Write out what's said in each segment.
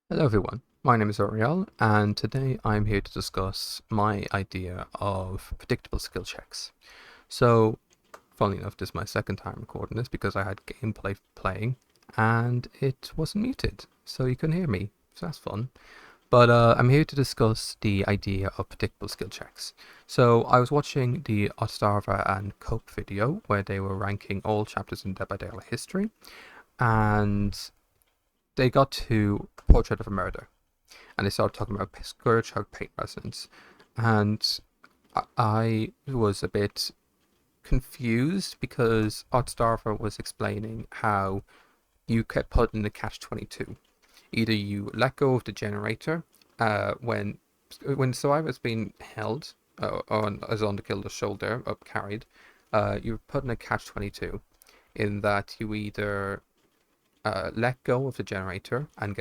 Hello everyone, my name is Oriel and today I'm here to discuss my idea of predictable skill checks. So, funnily enough, this is my second time recording this because I had gameplay playing and it wasn't muted, so you couldn't hear me, so that's fun. But I'm here to discuss the idea of predictable skill checks. So I was watching the Ostarva and Cope video where they were ranking all chapters in Dead by Daylight history and they got to Portrait of a Murder and they started talking about Scourge Hug Paint Resonance. And I was a bit confused because Oddstarver was explaining how you kept put in the catch-22. Either you let go of the generator when the survivor's been held as on the killer's shoulder, up carried, you're put in a catch-22 in that you either let go of the generator and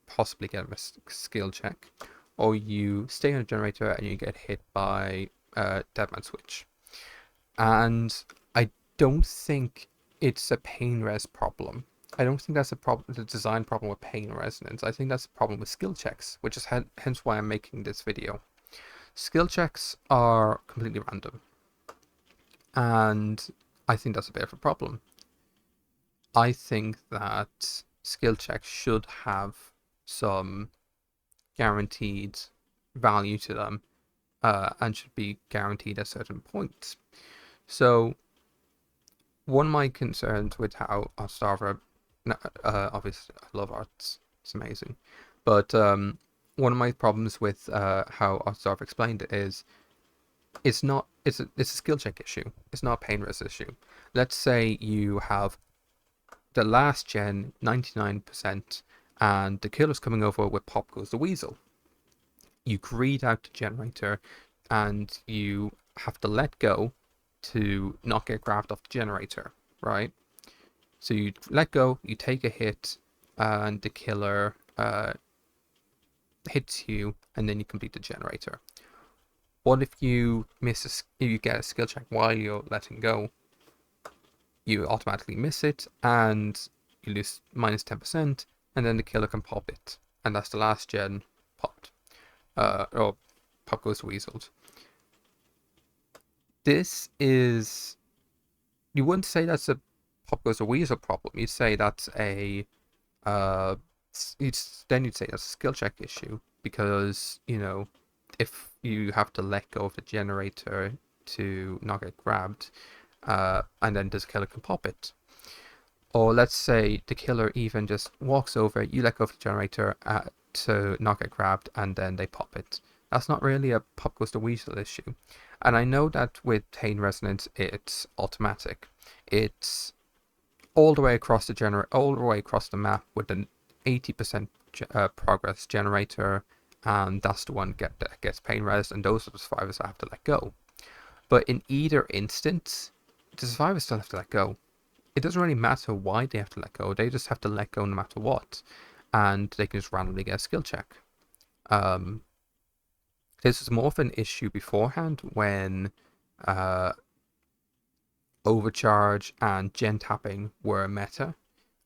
possibly get a skill check, or you stay on the generator and you get hit by Deadman Switch. And I don't think it's a pain res problem. I don't think that's a problem, the design problem with pain resonance. I think that's a problem with skill checks, which is hence why I'm making this video. Skill checks are completely random, and I think that's a bit of a problem. I think that skill checks should have some guaranteed value to them and should be guaranteed at certain points. So, one of my concerns with how Ostarva, obviously, I love art, it's amazing, but one of my problems with how Ostarva explained it is it's a skill check issue. It's not a pain res issue. Let's say you have the last gen 99% and the killer's coming over with Pop Goes the Weasel. You greed out the generator and you have to let go to not get grabbed off the generator, right? So you let go, you take a hit, and the killer hits you, and then you complete the generator. What if you if you get a skill check while you're letting go? You automatically miss it and you lose minus 10%, and then the killer can pop it. And that's the last gen popped. Or Pop Goes Weaseled. This is. You wouldn't say that's a Pop Goes the Weasel problem. You'd say that's a. Uh, you'd say that's a skill check issue because, if you have to let go of the generator to not get grabbed, and then this killer can pop it. Or let's say the killer even just walks over, you let go of the generator to not get grabbed, and then they pop it. That's not really a Pop Goes the Weasel issue. And I know that with pain resonance, it's automatic. It's all the way across all the way across the map with an 80% progress generator, and that's the one that gets pain res, and those are the survivors I have to let go. But in either instance, the survivors still have to let go. It doesn't really matter why they have to let go. They just have to let go no matter what, and they can just randomly get a skill check. This was more of an issue beforehand when overcharge and gen tapping were meta.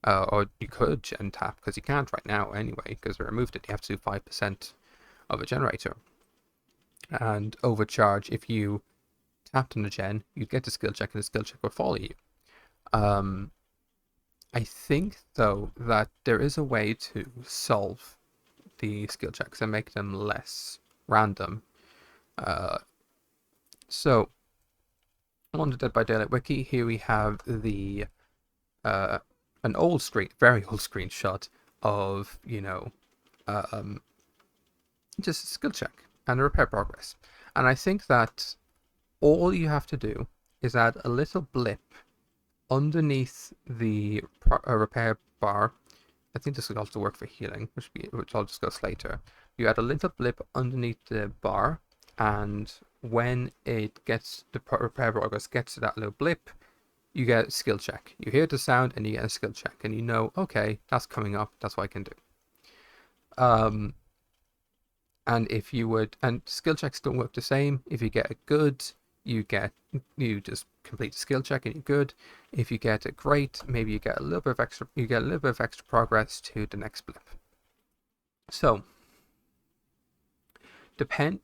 Or you could gen tap, because you can't right now anyway, because they removed it. You have to do 5% of a generator. And overcharge, if you tapped on a gen, you'd get the skill check, and the skill check would follow you. I think, though, that there is a way to solve the skill checks and make them less random. So, on the Dead by Daylight wiki, here we have the an very old screenshot of just a skill check and a repair progress, and I think that all you have to do is add a little blip underneath the repair bar. I think this will also work for healing, which I'll discuss later. You add a little blip underneath the bar, and when it gets the repair progress gets to that little blip, you get a skill check. You hear the sound and you get a skill check, and you know, okay, that's coming up. That's what I can do. And if you would, and skill checks don't work the same. If you get a good, you just complete the skill check and you're good. If you get a great, maybe you get a little bit of extra progress to the next blip. So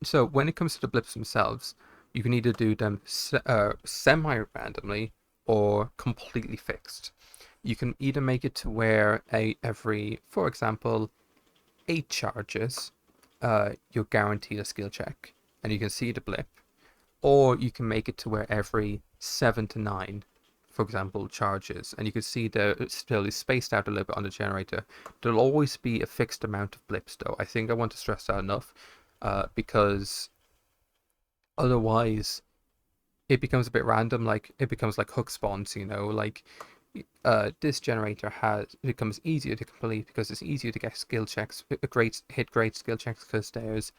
So when it comes to the blips themselves, you can either do them semi-randomly or completely fixed. You can either make it to where every, for example, 8 charges, you're guaranteed a skill check, and you can see the blip, or you can make it to where every 7 to 9, for example, charges, and you can see the still is spaced out a little bit on the generator. There'll always be a fixed amount of blips, though. I think I want to stress that enough, because otherwise it becomes a bit random. Like it becomes like hook spawns, like this generator becomes easier to complete because it's easier to get skill checks, great skill checks, because there's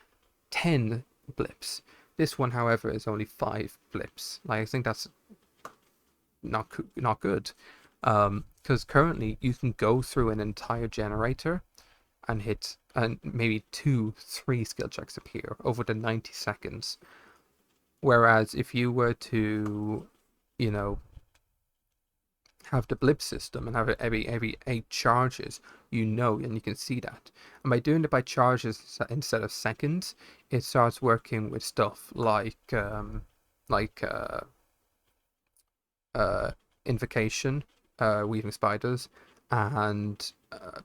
10 blips. This one, however, is only 5 blips. Like I think that's not good, because currently you can go through an entire generator and hit, and maybe 2 3 skill checks appear over the 90 seconds. Whereas if you were to, you know, have the blip system and have it every 8 charges, and you can see that. And by doing it by charges instead of seconds, it starts working with stuff like invocation, weaving spiders, and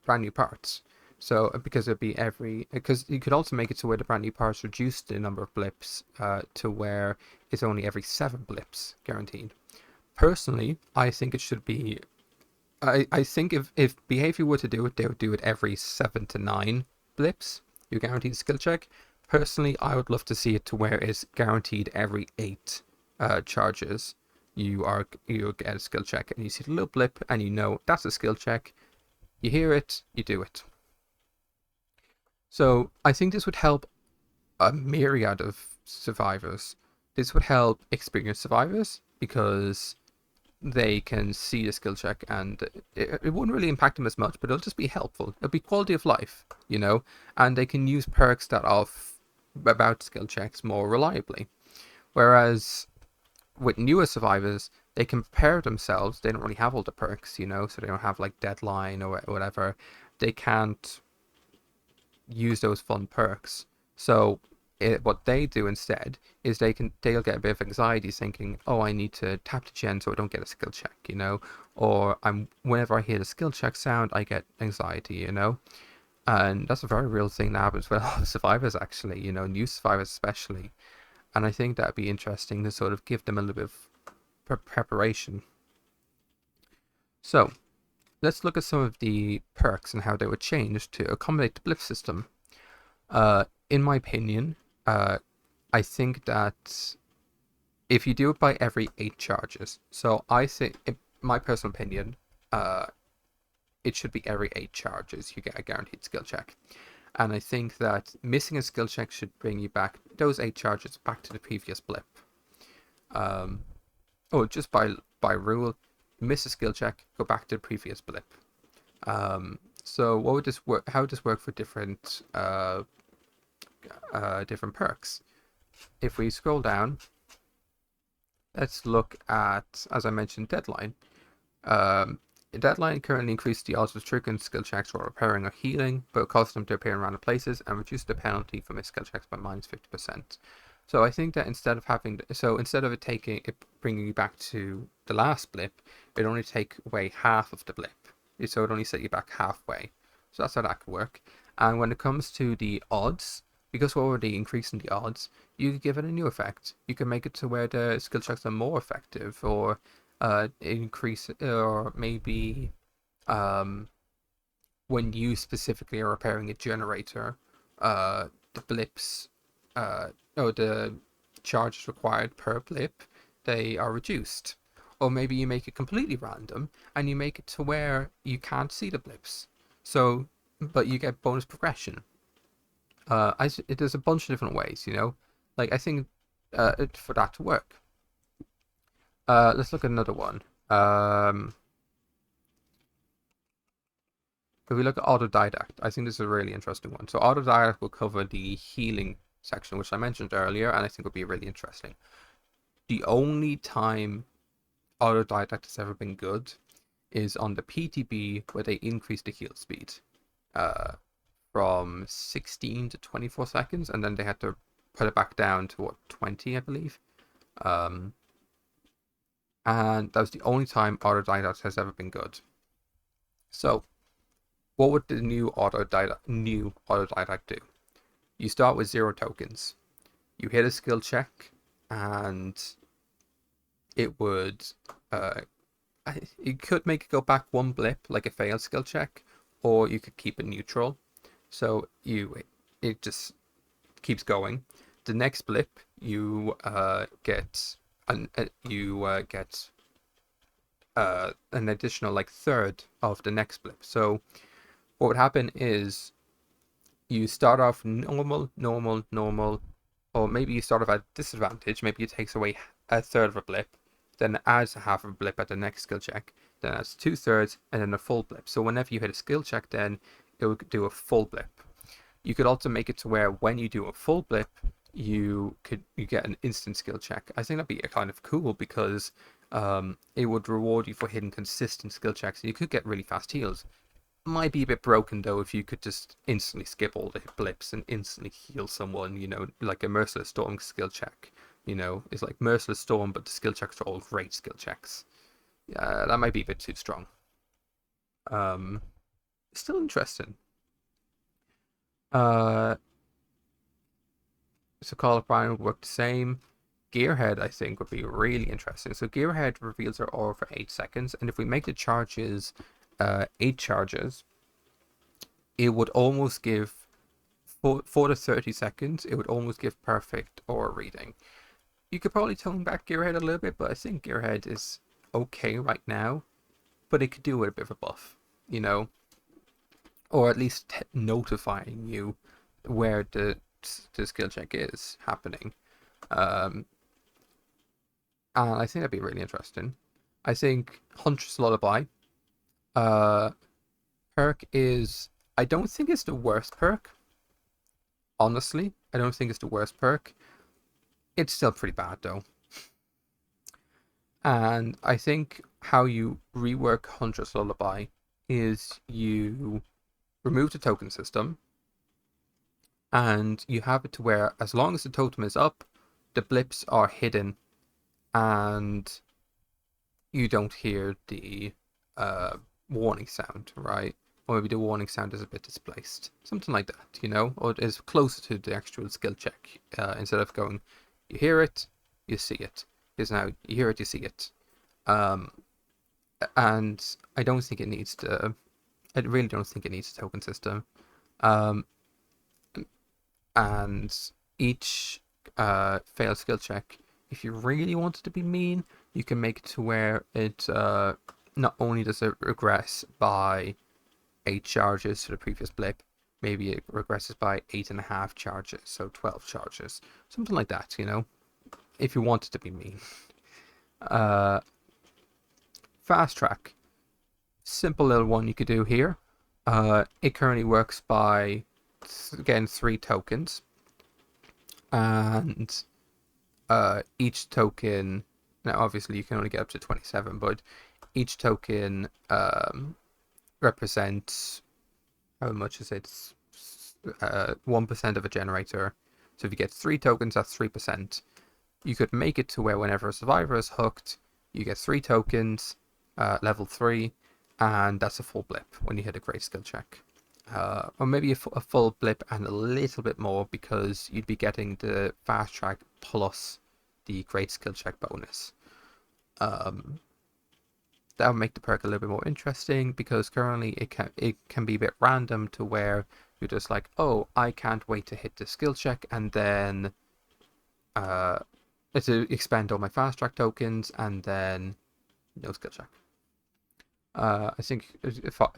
brand new parts. So because you could also make it to where the brand new parts reduce the number of blips to where it's only every 7 blips guaranteed. Personally, I think it should be. I think if behavior were to do it, they would do it every 7 to 9 blips. You guaranteed a skill check. Personally, I would love to see it to where it's guaranteed every 8 charges. You get a skill check, and you see the little blip, and you know that's a skill check. You hear it, you do it. So I think this would help a myriad of survivors. This would help experienced survivors because they can see the skill check, and it wouldn't really impact them as much, but it'll just be helpful. It'll be quality of life, and they can use perks that are about skill checks more reliably. Whereas with newer survivors, they can prepare themselves. They don't really have all the perks, so they don't have like deadline or whatever. They can't use those fun perks. So what they do instead is they'll get a bit of anxiety thinking, oh, I need to tap the gen so I don't get a skill check, or whenever I hear the skill check sound, I get anxiety, and that's a very real thing that happens with a lot of survivors, actually, new survivors especially. And I think that'd be interesting to sort of give them a little bit of preparation. So let's look at some of the perks and how they were changed to accommodate the blip system. In my opinion, I think that if you do it by every 8 charges, so I think, in my personal opinion, it should be every 8 charges you get a guaranteed skill check. And I think that missing a skill check should bring you back those 8 charges back to the previous blip. Just by rule, miss a skill check, go back to the previous blip. So what would this work? How would this work for different different perks? If we scroll down, let's look at, as I mentioned, Deadline. Deadline currently increases the odds of triggering skill checks while repairing or healing, but causes them to appear in random places, and reduces the penalty for missed skill checks by -50%. So I think that instead of bringing you back to the last blip, it'd only take away half of the blip. So it'd only set you back halfway. So that's how that could work. And when it comes to the odds, because we're already increasing the odds, you could give it a new effect. You can make it to where the skill checks are more effective, or increase, or maybe when you specifically are repairing a generator, the blips, the charges required per blip, they are reduced. Or maybe you make it completely random and you make it to where you can't see the blips. So, but you get bonus progression. There's a bunch of different ways, Like, I think for that to work. Let's look at another one. If we look at Autodidact, I think this is a really interesting one. So Autodidact will cover the healing section, which I mentioned earlier, and I think would be really interesting. The only time Autodidact has ever been good is on the PTB, where they increase the heal speed from 16 to 24 seconds, and then they had to put it back down to what, 20, I believe. Um, and that was the only time autodidact has ever been good. So, what would the new autodidact do? You start with 0 tokens. You hit a skill check, and it would you could make it go back 1 blip, like a failed skill check, or you could keep it neutral. So it just keeps going. The next blip, you get an additional like third of the next blip. So what would happen is you start off normal, or maybe you start off at disadvantage. Maybe it takes away a third of a blip, then adds a half of a blip at the next skill check, then adds 2/3, and then a full blip. So whenever you hit a skill check, then it would do a full blip. You could also make it to where when you do a full blip, you get an instant skill check. I think that'd be kind of cool because it would reward you for hitting consistent skill checks. You could get really fast heals. Might be a bit broken though if you could just instantly skip all the blips and instantly heal someone, like a Merciless Storm skill check. It's like Merciless Storm, but the skill checks are all great skill checks. Yeah, that might be a bit too strong. Still interesting. So Call of Brian would work the same. Gearhead, I think, would be really interesting. So Gearhead reveals their aura for 8 seconds, and if we make the charges 8 charges, it would almost give, for the 30 seconds, it would almost give perfect aura reading. You could probably tone back Gearhead a little bit, but I think Gearhead is okay right now, but it could do with a bit of a buff, or at least notifying you where the skill check is happening. And I think that'd be really interesting. I think Huntress Lullaby perk is, I don't think it's the worst perk. Honestly, I don't think it's the worst perk. It's still pretty bad though. And I think how you rework Huntress Lullaby is you remove the token system, and you have it to where as long as the totem is up, the blips are hidden, and you don't hear the warning sound, right? Or maybe the warning sound is a bit displaced, something like that, or it is closer to the actual skill check. Instead of going, you hear it, you see it. Is now you hear it, you see it. And I don't think it needs to. I really don't think it needs a token system. And each failed skill check, if you really wanted to be mean, you can make it to where it not only does it regress by 8 charges to the previous blip, maybe it regresses by 8.5 charges, so 12 charges, something like that, if you wanted to be mean. Fast track, simple little one you could do here. It currently works by again 3 tokens, and each token, now obviously you can only get up to 27, but each token represents, how much is it, 1% of a generator. So if you get 3 tokens, that's 3%. You could make it to where whenever a survivor is hooked, you get 3 tokens, level 3, and that's a full blip when you hit a great skill check. Or maybe a full blip and a little bit more, because you'd be getting the fast track plus the great skill check bonus. That would make the perk a little bit more interesting, because currently it can be a bit random to where you're just like, oh, I can't wait to hit the skill check, and then to expend all my fast track tokens, and then no skill check. I think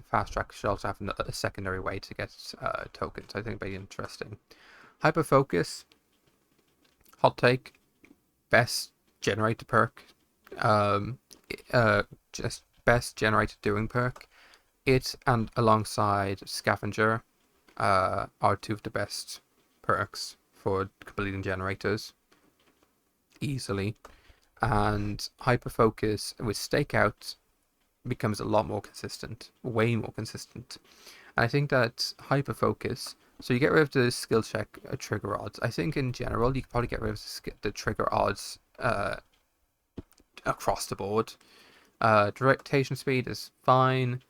fast track should also have a secondary way to get tokens. I think it'd be interesting. Hyper focus, hot take, best generator perk. Just best generator doing perk. It and alongside Scavenger are 2 of the best perks for completing generators easily. And hyper focus with stakeout becomes a lot more consistent, way more consistent. I think that hyper focus. So you get rid of the skill check trigger odds. I think in general you could probably get rid of the trigger odds across the board. Directation speed is fine,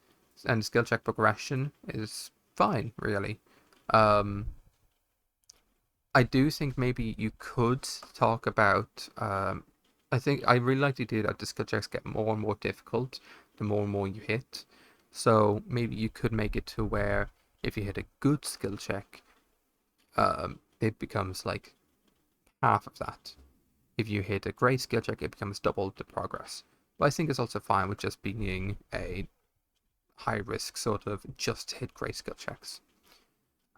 and skill check progression is fine, really. Um, I do think maybe you could talk about. I think I really like the idea that the skill checks get more and more difficult the more and more you hit. So maybe you could make it to where if you hit a good skill check, it becomes like half of that. If you hit a great skill check, it becomes double the progress. But I think it's also fine with just being a high risk sort of just hit great skill checks.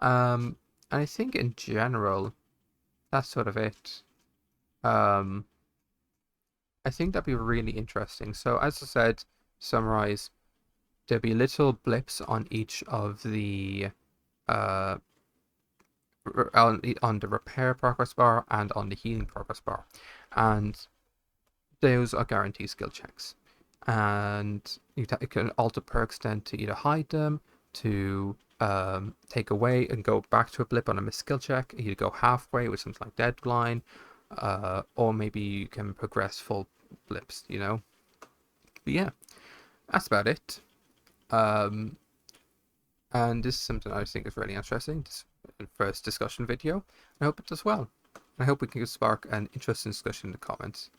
And I think in general, that's sort of it. Um, I think that'd be really interesting. So as I said, summarize, there'll be little blips on each of the uh on the repair progress bar and on the healing progress bar, and those are guaranteed skill checks. And you can alter perks then to either hide them, to take away and go back to a blip on a missed skill check. You go halfway with something like Deadline, or maybe you can progress full blips, you know? But yeah, that's about it. Um, and this is something I think is really interesting. This first discussion video. I hope it does well. I hope we can spark an interesting discussion in the comments.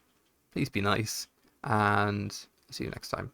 Please be nice, and see you next time.